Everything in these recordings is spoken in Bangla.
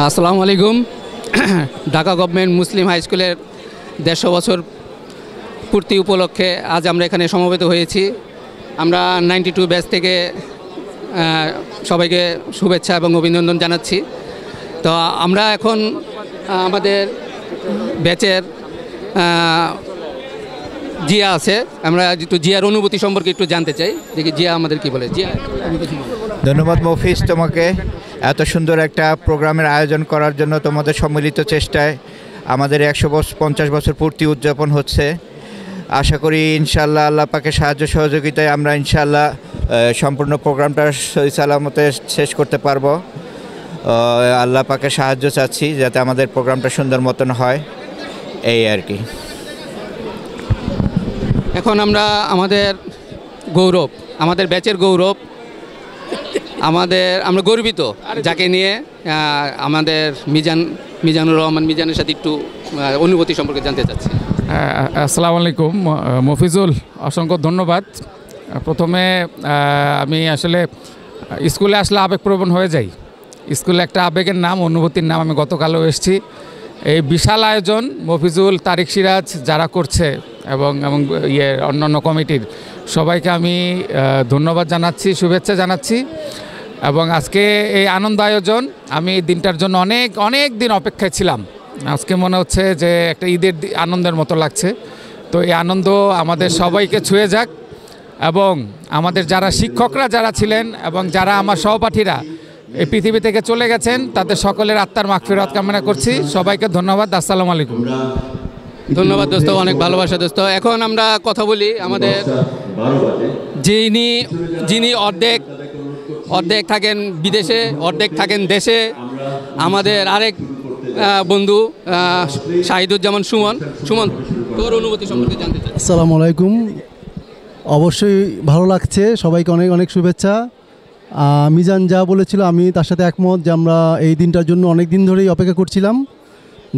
আসসালামু আলাইকুম। ঢাকা গভর্নমেন্ট মুসলিম হাই স্কুলের 150 বছর পূর্তি উপলক্ষে আজ আমরা এখানে সমবেত হয়েছি। আমরা 92 ব্যাচ থেকে সবাইকে শুভেচ্ছা এবং অভিনন্দন জানাচ্ছি। তো আমরা এখন আমাদের ব্যাচের জিয়া আছে, আমরা একটু জিয়ার অনুভূতি সম্পর্কে একটু জানতে চাই। দেখি জিয়া আমাদের কি বলে। জিয়া, ধন্যবাদ মফিজ, তোমাকে এত সুন্দর একটা প্রোগ্রামের আয়োজন করার জন্য। তোমাদের সম্মিলিত চেষ্টায় আমাদের 150 বছর পূর্তি উদযাপন হচ্ছে। আশা করি ইনশাআল্লাহ আল্লাহ পাকের সাহায্য সহযোগিতায় আমরা ইনশাআল্লাহ সম্পূর্ণ প্রোগ্রামটা সহি সালামতে শেষ করতে পারবো। আল্লাহ পাকের সাহায্য চাচ্ছি যাতে আমাদের প্রোগ্রামটা সুন্দর মতন হয়, এই আর কি। এখন আমরা আমাদের গৌরব, আমাদের ব্যাচের গৌরব, আমরা গর্বিত যাকে নিয়ে আমাদের মিজানুর রহমান মিজানের সাথে একটু অনুভূতি সম্পর্কে জানতে চাচ্ছি। আসসালামু আলাইকুম মফিজুল, অসংখ্য ধন্যবাদ। প্রথমে আমি আসলে স্কুলে আসলে আবেগপ্রবণ হয়ে যাই। স্কুলে একটা আবেগের নাম, অনুভূতির নাম। আমি গতকালও এসেছি। এই বিশাল আয়োজন মফিজুল, তারিক সিরাজ যারা করছে এবং অন্যান্য কমিটির সবাইকে আমি ধন্যবাদ জানাচ্ছি, শুভেচ্ছা জানাচ্ছি। এবং আজকে এই আনন্দ আয়োজন, আমি দিনটার জন্য অনেক দিন অপেক্ষায় ছিলাম। আজকে মনে হচ্ছে যে একটা ঈদের আনন্দের মতো লাগছে। তো এই আনন্দ আমাদের সবাইকে ছুঁয়ে যাক এবং আমাদের যারা শিক্ষকরা যারা ছিলেন এবং যারা আমার সহপাঠীরা এই পৃথিবী থেকে চলে গেছেন তাদের সকলের আত্মার মাগফিরাত কামনা করছি। সবাইকে ধন্যবাদ। আসসালামু আলাইকুম। ধন্যবাদ দোস্ত, অনেক ভালোবাসা দোস্ত। এখন আমরা কথা বলি আমাদের যিনি অর্ধেক থাকেন বিদেশে, অর্ধেক থাকেন দেশে, আমাদের আরেক বন্ধু শাহিদুজ্জামান সুমন, তোর অনুভূতি সম্পর্কে জানতে চাই। আসসালামু আলাইকুম। অবশ্যই ভালো লাগছে, সবাইকে অনেক শুভেচ্ছা। মিজান যা বলেছিল আমি তার সাথে একমত যে আমরা এই দিনটার জন্য অনেক দিন ধরেই অপেক্ষা করছিলাম।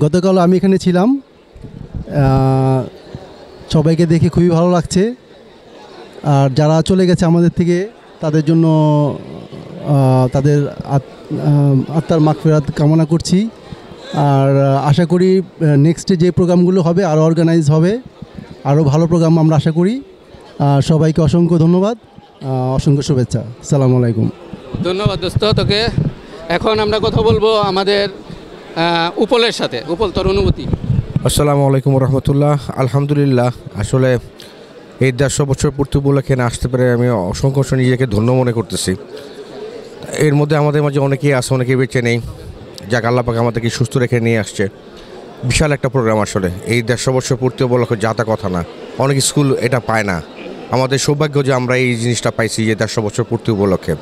গতকাল আমি এখানে ছিলাম। সবাইকে দেখে খুবই ভালো লাগছে। আর যারা চলে গেছে আমাদের থেকে তাদের জন্য তাদের আত্মার মাগফিরাত কামনা করছি। আর আশা করি নেক্সটে যে প্রোগ্রামগুলো হবে আরও অর্গানাইজ হবে, আরও ভালো প্রোগ্রাম আমরা আশা করি। সবাইকে অসংখ্য ধন্যবাদ, অসংখ্য শুভেচ্ছা। আসসালামু আলাইকুম। ধন্যবাদ দোস্ত তোকে। এখন আমরা কথা বলবো আমাদের উপলের সাথে। উপল, তোর অনুভূতি। আসসালামু আলাইকুম রহমতুল্লাহ। আলহামদুলিল্লাহ, আসলে এই 150 বছর পূর্তি উপলক্ষে আসতে পারে আমি অসংখ্য নিজেকে ধন্য মনে করতেছি। এর মধ্যে আমাদের মাঝে অনেকেই আছে, অনেকেই বেঁচে নেই। যাক, আল্লাহ পাক আমাদেরকে সুস্থ রেখে নিয়ে আসছে। বিশাল একটা প্রোগ্রাম আসলে এই 150 বছর পূর্তি উপলক্ষে, যাতা কথা না। অনেক স্কুল এটা পায় না। আমাদের সৌভাগ্য যে আমরা এই জিনিসটা পাইছি যে 150 বছর পূর্তি উপলক্ষে।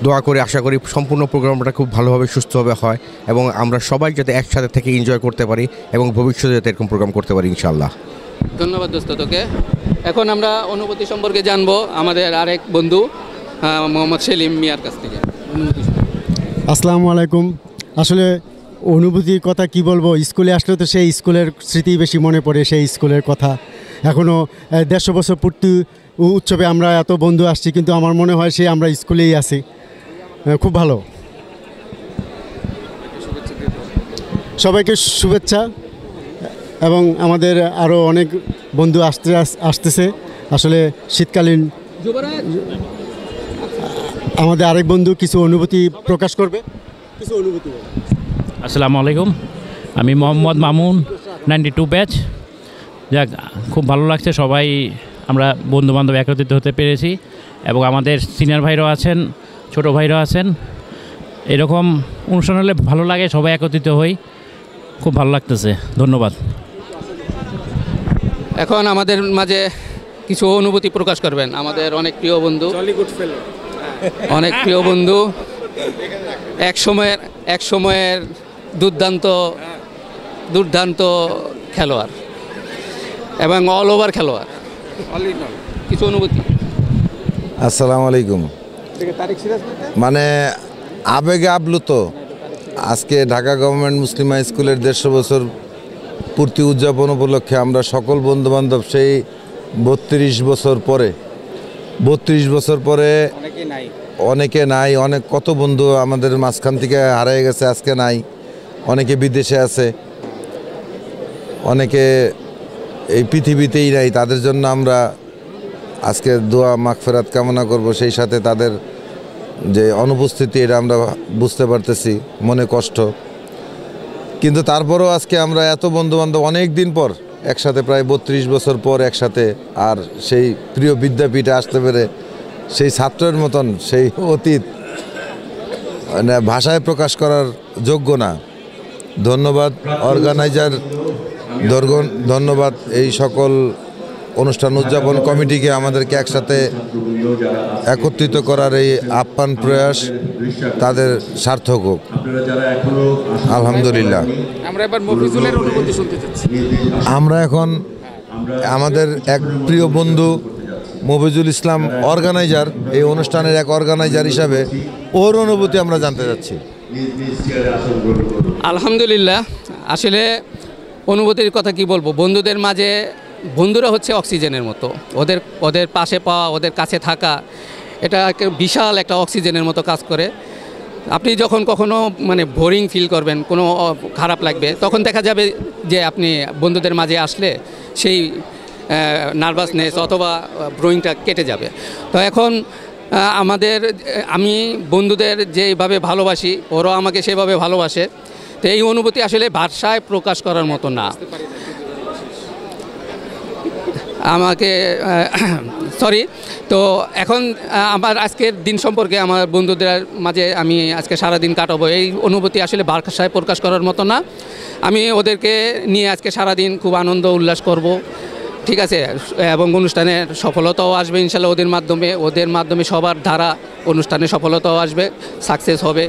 দোয়া করে আশা করি সম্পূর্ণ প্রোগ্রামটা খুব ভালোভাবে সুস্থভাবে হয় এবং আমরা সবাই যাতে একসাথে থেকে এনজয় করতে পারি এবং ভবিষ্যতে যাতে এরকম প্রোগ্রাম করতে পারি ইনশাআল্লাহ। ধন্যবাদ দোস্ত তোকে। এখন আমরা অনুভূতি সম্পর্কে জানবো আমাদের আরেক বন্ধু মোহাম্মদ সেলিম মিয়ার কাছ থেকে। আসসালামু আলাইকুম। আসলে অনুভূতির কথা কি বলবো, স্কুলে আসলে তো সেই স্কুলের স্মৃতি বেশি মনে পড়ে, সেই স্কুলের কথা। এখনও 150 বছর পূর্তি উৎসবে আমরা এত বন্ধু আসছি, কিন্তু আমার মনে হয় সেই আমরা স্কুলেই আছি। খুব ভালো। সবাইকে শুভেচ্ছা। এবং আমাদের আরও অনেক বন্ধু আসতেছে। আসলে শীতকালীন আমাদের আরেক বন্ধু কিছু অনুভূতি প্রকাশ করবে, কিছু অনুভূতি। আসসালামু আলাইকুম, আমি মোহাম্মদ মামুন, 92 ব্যাচ। যাক, খুব ভালো লাগছে, সবাই আমরা বন্ধুবান্ধব একত্রিত হতে পেরেছি এবং আমাদের সিনিয়র ভাইরাও আছেন, ছোট ভাইরাও আছেন। এরকম অনুষ্ঠান হলে ভালো লাগে, সবাই একত্রিত হই, খুব ভালো লাগতেছে। ধন্যবাদ। এখন আমাদের মাঝে কিছু অনুভূতি প্রকাশ করবেন আমাদের অনেক প্রিয় বন্ধু, অনেক প্রিয় বন্ধু, এক সময়ের দুর্দান্ত খেলোয়াড় এবং অল ওভার খেলোয়াড়। কিছু অনুভূতি। আসসালামু আলাইকুম। মানে আবেগে আপ্লুত। আজকে ঢাকা গভর্নমেন্ট মুসলিম হাই স্কুলের 150 বছর পূর্তি উদযাপন উপলক্ষে আমরা সকল বন্ধুবান্ধব সেই 32 বছর পরে অনেকে নাই, অনেক কত বন্ধু আমাদের মাঝখান থেকে হারিয়ে গেছে, আজকে নাই। অনেকে বিদেশে আছে, অনেকে এই পৃথিবীতেই নাই। তাদের জন্য আমরা আজকে দোয়া মাগফিরাত কামনা করব। সেই সাথে তাদের যে অনুপস্থিতি এটা আমরা বুঝতে পারতেছি, মনে কষ্ট। কিন্তু তারপরেও আজকে আমরা এত বন্ধুবান্ধব অনেক দিন পর একসাথে, প্রায় 32 বছর পর একসাথে, আর সেই প্রিয় বিদ্যাপীঠে আসতে পেরে সেই ছাত্রের মতন সেই অতীত মানে ভাষায় প্রকাশ করার যোগ্য না। ধন্যবাদ অর্গানাইজার, ধন্যবাদ এই সকল অনুষ্ঠান উদযাপন কমিটিকে আমাদেরকে একসাথে একত্রিত করার এই আপ্যায়ন প্রয়াস তাদের সার্থক হোক। আলহামদুলিল্লাহ। আমরা এবার মফিজুলের অনুভূতি শুনতে চাচ্ছি। আমরা এখন আমাদের এক প্রিয় বন্ধু মফিজুল ইসলাম অর্গানাইজার, এই অনুষ্ঠানের এক অর্গানাইজার হিসাবে ওর অনুভূতি আমরা জানতে চাচ্ছি। আলহামদুলিল্লাহ, আসলে অনুভূতির কথা কি বলবো, বন্ধুদের মাঝে বন্ধুরা হচ্ছে অক্সিজেনের মতো। ওদের পাশে পাওয়া, ওদের কাছে থাকা, এটা বিশাল একটা অক্সিজেনের মতো কাজ করে। আপনি যখন কখনো মানে বোরিং ফিল করবেন, কোনো খারাপ লাগবে, তখন দেখা যাবে যে আপনি বন্ধুদের মাঝে আসলে সেই নার্ভাসনেস অথবা ব্রোয়িংটা কেটে যাবে। তো এখন আমি বন্ধুদের যেভাবে ভালোবাসি, ওরাও আমাকে সেভাবে ভালোবাসে। তো এই অনুভূতি আসলে ভাষায় প্রকাশ করার মতো না। আমাকে সরি। তো এখন আমার আজকের দিন সম্পর্কে আমার বন্ধুদের মাঝে আমি আজকে সারাদিন কাটাবো, এই অনুভূতি আসলে ভাষায় প্রকাশ করার মতো না। আমি ওদেরকে নিয়ে আজকে সারাদিন খুব আনন্দ উল্লাস করব, ঠিক আছে, এবং অনুষ্ঠানের সফলতাও আসবে ইনশাল্লাহ ওদের মাধ্যমে সবার দ্বারা অনুষ্ঠানের সফলতাও আসবে, সাকসেস হবে,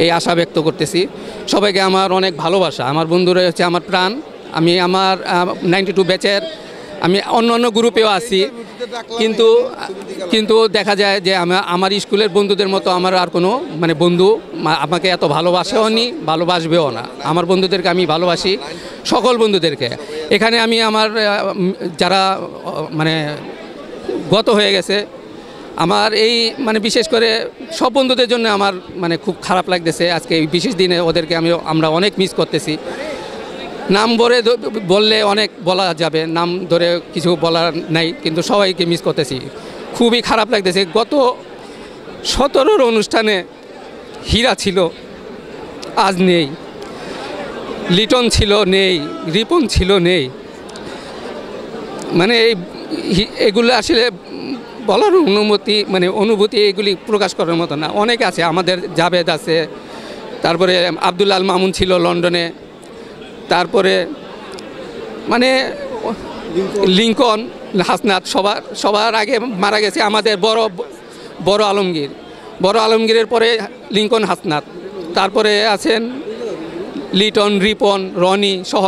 এই আশা ব্যক্ত করতেছি। সবাইকে আমার অনেক ভালোবাসা। আমার বন্ধুরা হচ্ছে আমার প্রাণ। আমি আমার 92 ব্যাচের, আমি অন্য গ্রুপেও আছি, কিন্তু দেখা যায় যে আমার স্কুলের বন্ধুদের মতো আমার আর কোনো মানে বন্ধু আমাকে এত ভালোবাসেও নি, ভালোবাসবেও না। আমার বন্ধুদেরকে আমি ভালোবাসি, সকল বন্ধুদেরকে। এখানে আমি আমার যারা মানে গত হয়ে গেছে, আমার এই মানে বিশেষ করে সব বন্ধুদের জন্য আমার মানে খুব খারাপ লাগতেছে আজকে এই বিশেষ দিনে। ওদেরকে আমরা অনেক মিস করতেছি। নাম বললে অনেক বলা যাবে, নাম ধরে কিছু বলার নাই, কিন্তু সবাইকে মিস করতেছি, খুবই খারাপ লাগতেছে। গত 17 অনুষ্ঠানে হীরা ছিল, আজ নেই। লিটন ছিল, নেই। রিপন ছিল, নেই। মানে এগুলো আসলে বলার অনুভূতি এগুলি প্রকাশ করার মতো না। অনেক আছে, আমাদের জাভেদ আছে, তারপরে আব্দুল আল মামুন ছিল লন্ডনে, তারপরে মানে লিঙ্কন, হাসনাত, সবার আগে মারা গেছে আমাদের বড় আলমগীরের পরে লিঙ্কন, হাসনাত, তারপরে আছেন লিটন, রিপন, রনি সহ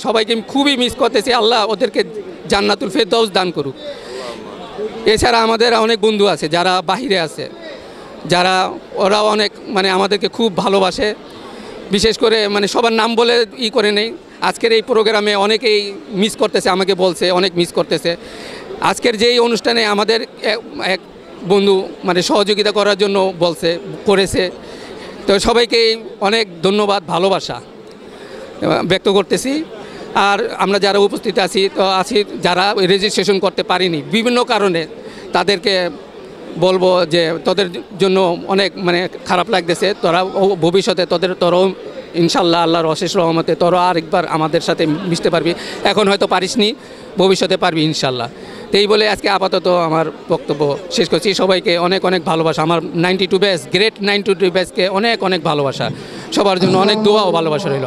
সবাইকে খুবই মিস করতেছি। আল্লাহ ওদেরকে জান্নাতুল ফেরদাউস দান করুক। এছাড়া আমাদের অনেক বন্ধু আছে যারা বাহিরে আছে, ওরাও অনেক মানে আমাদেরকে খুব ভালোবাসে। বিশেষ করে মানে সবার নাম বলে করে নেই। আজকের এই প্রোগ্রামে অনেকেই মিস করতেছে, আমাকে বলছে অনেক মিস করতেছে। আজকের যেই অনুষ্ঠানে আমাদের এক বন্ধু মানে সহযোগিতা করার জন্য করেছে। তো সবাইকে অনেক ধন্যবাদ, ভালোবাসা ব্যক্ত করতেছি। আর আমরা যারা উপস্থিত আছি যারা রেজিস্ট্রেশন করতে পারিনি বিভিন্ন কারণে, তাদেরকে বলবো যে তোদের জন্য অনেক মানে খারাপ লাগতেছে। তোরা ভবিষ্যতে তোরাও ইনশাল্লাহ আল্লাহর অশেষ রহমতে তোরা আরেকবার আমাদের সাথে মিশতে পারবি। এখন হয়তো পারিসনি, ভবিষ্যতে পারবি ইনশাল্লাহ। তো এই বলে আজকে আপাতত আমার বক্তব্য শেষ করছি। সবাইকে অনেক ভালোবাসা। আমার 92 ব্যাচ, গ্রেট 92 ব্যাচকে অনেক ভালোবাসা। সবার জন্য অনেক দোয়া ও ভালোবাসা রইল।